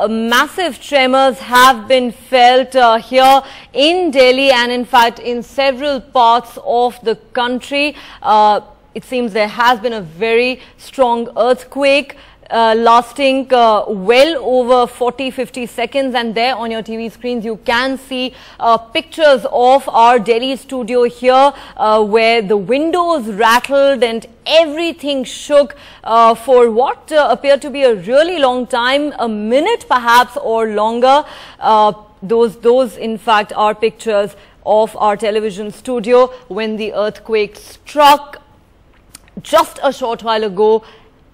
massive tremors have been felt here in Delhi and in fact in several parts of the country. It seems there has been a very strong earthquake lasting well over 40-50 seconds, and there on your TV screens you can see pictures of our Delhi studio here where the windows rattled and everything shook for what appeared to be a really long time, a minute perhaps or longer. Those in fact are pictures of our television studio when the earthquake struck just a short while ago.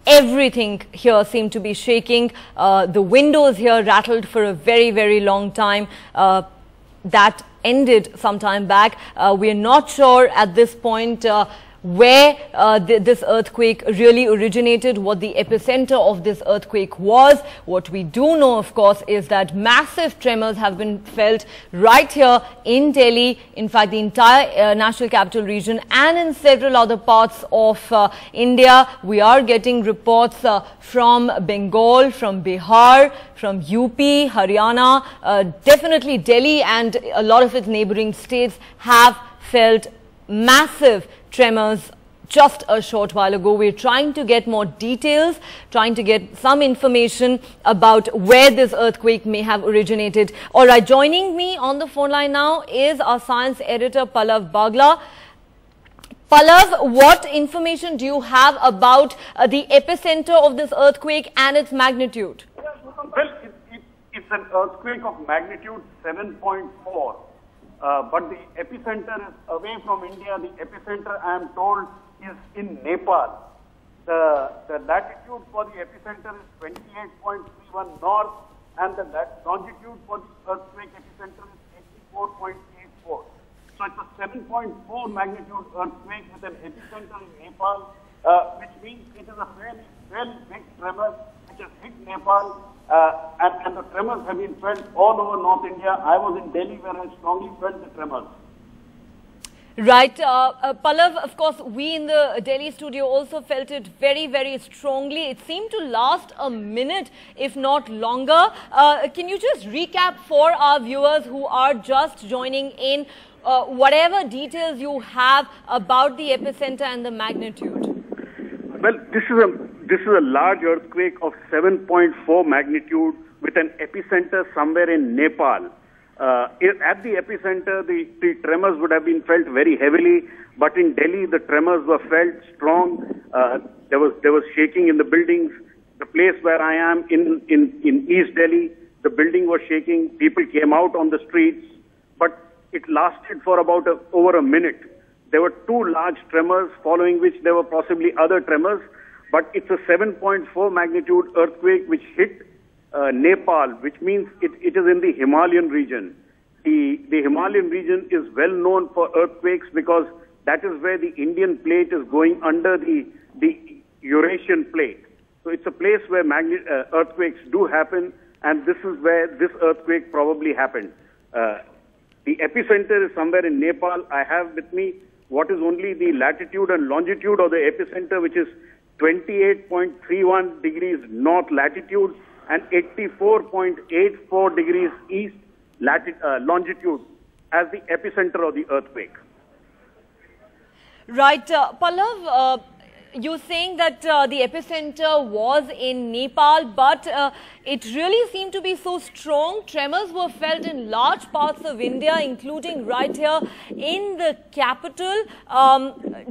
Everything here seemed to be shaking. The windows here rattled for a very, very long time. That ended some time back. We are not sure at this point where this earthquake really originated, what the epicenter of this earthquake was. What we do know, of course, is that massive tremors have been felt right here in Delhi, in fact the entire national capital region, and in several other parts of India. We are getting reports from Bengal, from Bihar, from UP, Haryana. Definitely Delhi and a lot of its neighboring states have felt massive tremors just a short while ago. We're trying to get more details, trying to get some information about where this earthquake may have originated. All right, joining me on the phone line now is our science editor Pallav Bagla. Pallav, what information do you have about the epicenter of this earthquake and its magnitude? Well, it's an earthquake of magnitude 7.4. But the epicenter is away from India. The epicenter, I am told, is in Nepal. The latitude for the epicenter is 28.31 north, and the longitude for the earthquake epicenter is 84.84. So it's a 7.4 magnitude earthquake with an epicenter in Nepal, which means it is a very big tremor which has hit Nepal. And the tremors have been felt all over North India. I was in Delhi where I strongly felt the tremors. Right. Pallav, of course, we in the Delhi studio also felt it very, very strongly. It seemed to last a minute, if not longer. Can you just recap for our viewers who are just joining in whatever details you have about the epicenter and the magnitude? Well, this is a large earthquake of 7.4 magnitude with an epicenter somewhere in Nepal. At the epicenter, the tremors would have been felt very heavily, but in Delhi, the tremors were felt strong. There was shaking in the buildings. The place where I am in East Delhi, the building was shaking. People came out on the streets, but it lasted for about over a minute. There were two large tremors, following which there were possibly other tremors. But it's a 7.4 magnitude earthquake which hit Nepal, which means it is in the Himalayan region. The Himalayan region is well known for earthquakes because that is where the Indian plate is going under the Eurasian plate. So it's a place where earthquakes do happen, and this is where this earthquake probably happened. The epicenter is somewhere in Nepal. I have with me what is only the latitude and longitude of the epicenter, which is 28.31 degrees north latitude and 84.84 degrees east longitude as the epicenter of the earthquake. Right. Pallav, you're saying that the epicenter was in Nepal, but it really seemed to be so strong. Tremors were felt in large parts of India, including right here in the capital.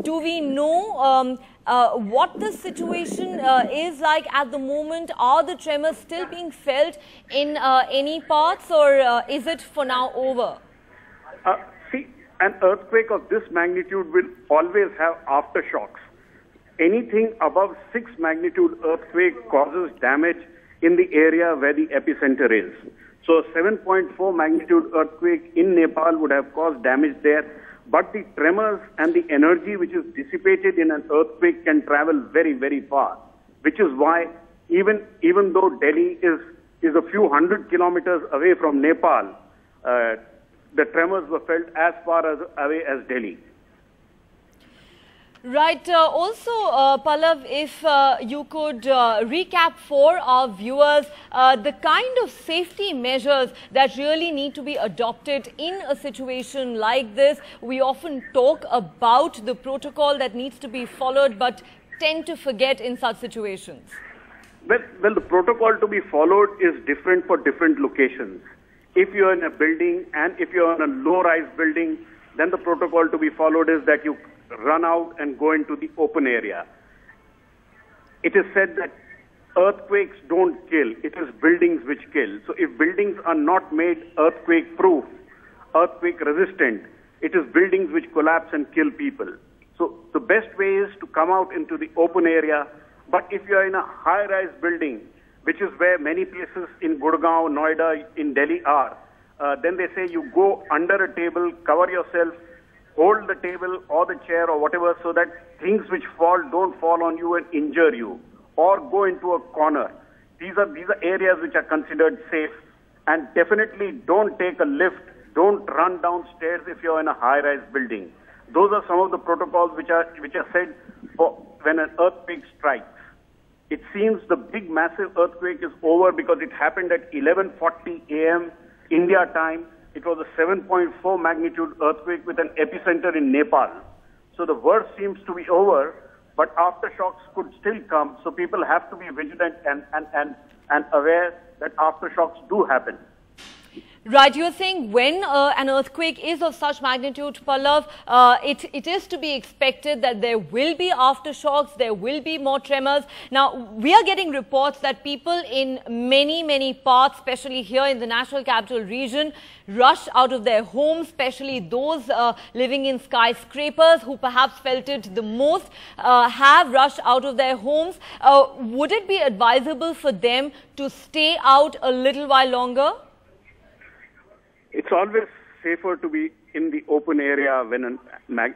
Do we know what the situation is like at the moment? Are the tremors still being felt in any parts, or is it for now over? See, an earthquake of this magnitude will always have aftershocks. Anything above 6 magnitude earthquake causes damage in the area where the epicenter is. So 7.4 magnitude earthquake in Nepal would have caused damage there. But the tremors and the energy which is dissipated in an earthquake can travel very, very far, which is why even though Delhi is a few hundred kilometers away from Nepal, the tremors were felt as far away as Delhi. Right. Pallav, if you could recap for our viewers the kind of safety measures that really need to be adopted in a situation like this. We often talk about the protocol that needs to be followed, but tend to forget in such situations. Well, the protocol to be followed is different for different locations. If you're in a building and if you're in a low-rise building, then the protocol to be followed is that you run out and go into the open area. It is said that earthquakes don't kill, it is buildings which kill. So if buildings are not made earthquake-proof, earthquake-resistant, it is buildings which collapse and kill people. So the best way is to come out into the open area. But if you are in a high-rise building, which is where many places in Gurgaon, Noida, in Delhi are, then they say you go under a table, cover yourself, hold the table or the chair or whatever so that things which fall don't fall on you and injure you, or go into a corner. These are areas which are considered safe, and definitely don't take a lift, don't run downstairs if you're in a high-rise building. Those are some of the protocols which are said for when an earthquake strikes. It seems the big massive earthquake is over because it happened at 11:40 a.m. India time. It was a 7.4 magnitude earthquake with an epicenter in Nepal. So the worst seems to be over, but aftershocks could still come. So people have to be vigilant and aware that aftershocks do happen. Right, you're saying when an earthquake is of such magnitude, Pallav, it is to be expected that there will be aftershocks, there will be more tremors. Now, we are getting reports that people in many parts, especially here in the National Capital Region, rush out of their homes, especially those living in skyscrapers who perhaps felt it the most, have rushed out of their homes. Would it be advisable for them to stay out a little while longer? It's always safer to be in the open area when an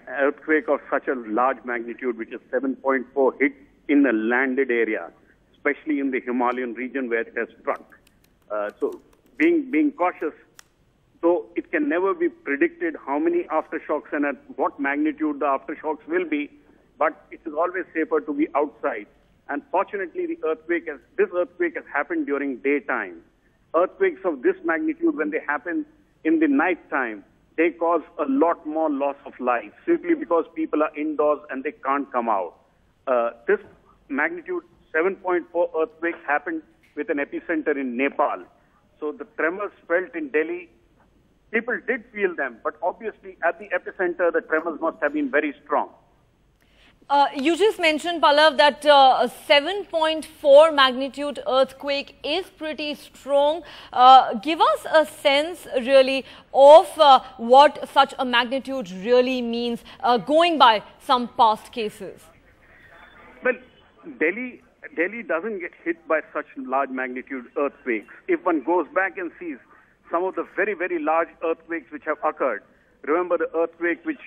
earthquake of such a large magnitude, which is 7.4, hit in a landed area, especially in the Himalayan region where it has struck. So being cautious, though it can never be predicted how many aftershocks and at what magnitude the aftershocks will be, but it is always safer to be outside. And fortunately, this earthquake has happened during daytime. Earthquakes of this magnitude, when they happen in the night time, they cause a lot more loss of life simply because people are indoors and they can't come out. This magnitude 7.4 earthquake happened with an epicenter in Nepal. So the tremors felt in Delhi, people did feel them, but obviously at the epicenter, the tremors must have been very strong. You just mentioned, Pallav, that a 7.4 magnitude earthquake is pretty strong. Give us a sense, really, of what such a magnitude really means, going by some past cases. Well, Delhi doesn't get hit by such large magnitude earthquakes. If one goes back and sees some of the very large earthquakes which have occurred, remember the earthquake which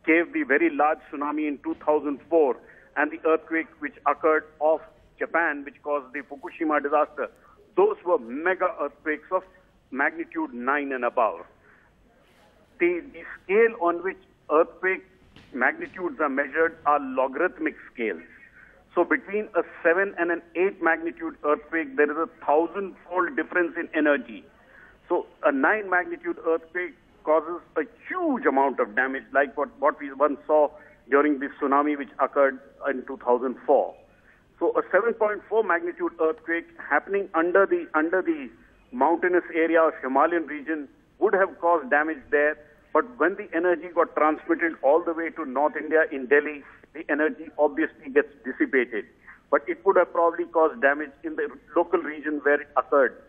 gave the very large tsunami in 2004 and the earthquake which occurred off Japan, which caused the Fukushima disaster. Those were mega earthquakes of magnitude 9 and above. The scale on which earthquake magnitudes are measured are logarithmic scales. So between a 7 and an 8 magnitude earthquake, there is a 1,000-fold difference in energy. So a 9 magnitude earthquake causes a huge amount of damage, like what we once saw during the tsunami which occurred in 2004. So a 7.4 magnitude earthquake happening under the mountainous area of Himalayan region would have caused damage there, but when the energy got transmitted all the way to North India in Delhi, the energy obviously gets dissipated. But it would have probably caused damage in the local region where it occurred.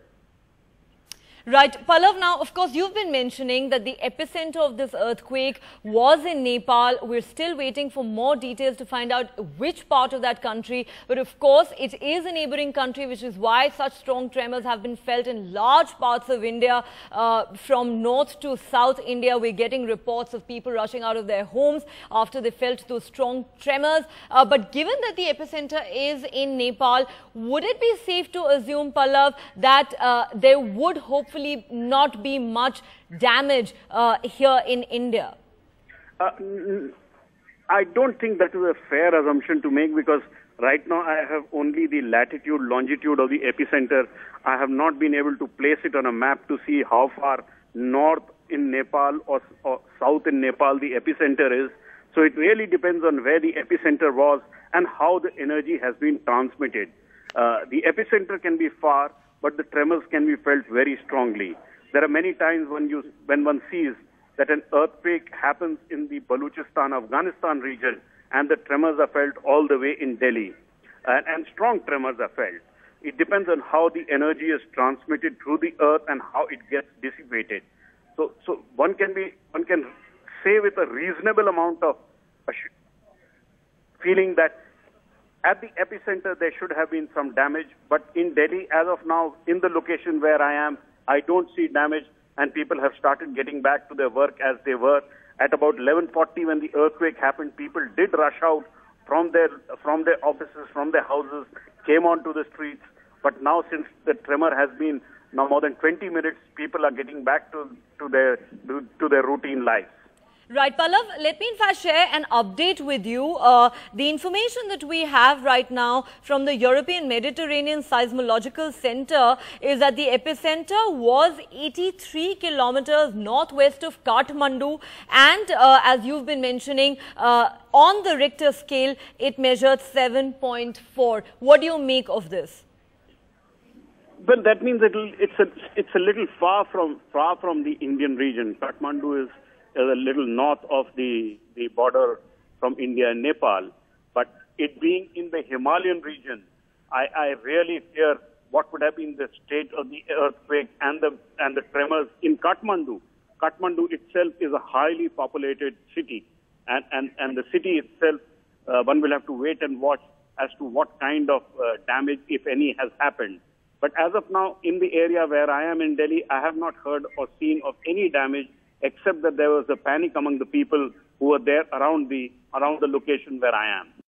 Right. Pallav, now, of course, you've been mentioning that the epicenter of this earthquake was in Nepal. We're still waiting for more details to find out which part of that country. But, of course, it is a neighboring country, which is why such strong tremors have been felt in large parts of India. From north to south India, we're getting reports of people rushing out of their homes after they felt those strong tremors. But given that the epicenter is in Nepal, would it be safe to assume, Pallav, that there would hopefully not be much damage here in India? I don't think that is a fair assumption to make, because right now I have only the latitude, longitude of the epicenter. I have not been able to place it on a map to see how far north in Nepal or south in Nepal the epicenter is. So it really depends on where the epicenter was and how the energy has been transmitted. The epicenter can be far, but the tremors can be felt very strongly. There are many times when one sees that an earthquake happens in the Baluchistan, Afghanistan region, and the tremors are felt all the way in Delhi. And strong tremors are felt. It depends on how the energy is transmitted through the earth and how it gets dissipated. So one can say with a reasonable amount of feeling that at the epicenter there should have been some damage, but in Delhi, as of now, in the location where I am, I don't see damage, and people have started getting back to their work as they were. At about 11:40 when the earthquake happened, people did rush out from their offices, from their houses, came onto the streets. But now, since the tremor has been now more than 20 minutes, people are getting back to their routine lives. Right, Pallav, let me in fact share an update with you. The information that we have right now from the European Mediterranean Seismological Center is that the epicenter was 83 kilometers northwest of Kathmandu, and as you've been mentioning, on the Richter scale, it measured 7.4. What do you make of this? Well, that means it's a little far from the Indian region. Kathmandu is a little north of the border from India and Nepal. But it being in the Himalayan region, I really fear what would have been the state of the earthquake and the tremors in Kathmandu. Kathmandu itself is a highly populated city, and the city itself, one will have to wait and watch as to what kind of damage, if any, has happened. But as of now, in the area where I am in Delhi, I have not heard or seen of any damage, except that there was a panic among the people who were there around the location where I am.